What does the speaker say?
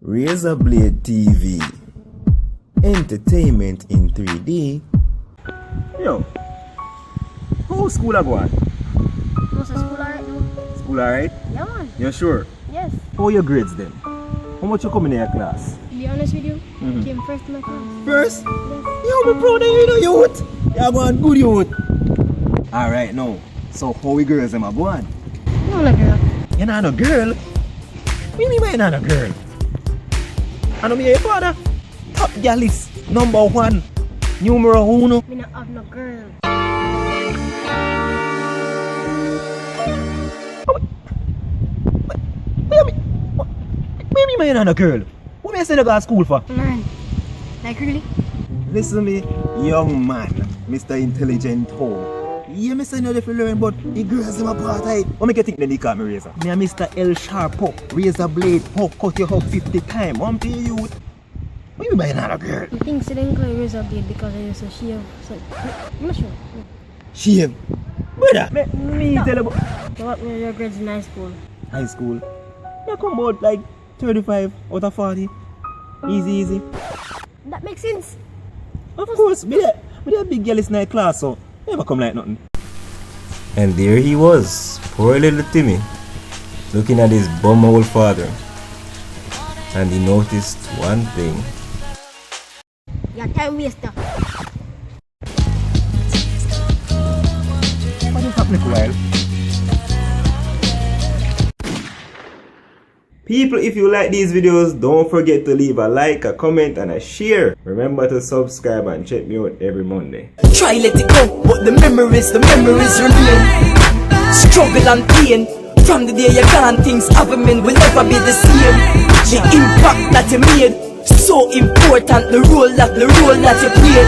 Razablade TV. Entertainment in 3D. Yo, how school are going? Most of school alright now. School alright? Yeah, man. You sure? Yes. How are your grades then? How much you coming in your class? To be honest with you, I came first in my class. First? Yes. Yo, be proud of you, youth. You're going good, youth. Alright now. So how we girls am I going? No, like girl. You're not a girl? What do you mean by you're not a girl? I know me your father. Top girl is #1. Numero uno. Me not have no girl. What do you mean by you're not a girl? What am I saying to go to school for? Man, like really? Listen to me, young man, Mr. Intelligent Ho. Yeah, me say no different learn, but the girls them apartheid. What make you think they call me Razor? Me a Mr. L Sharp Puck, Razablade Puck, cut your hug 50 times. One pay you. What do you mean by another girl? I think she didn't call it Razablade because I used to shave. So, I'm not sure. Shave. Brother, me tell you about So what were your grades in high school? high school. I come out like 35 out of 40. Easy. That makes sense. Of course, me a big girl is in my class, so never come like nothing. And there he was, poor little Timmy, looking at his bum old father. And he noticed one thing. You're time waster. What is happening, Kyle? People, if you like these videos, don't forget to leave a like, a comment, and a share. Remember to subscribe and check me out every Monday. Try let it go, but the memories remain. Struggle and pain. From the day you're gone, things haven't been, will never be the same. The impact that you made, so important. The role that you played.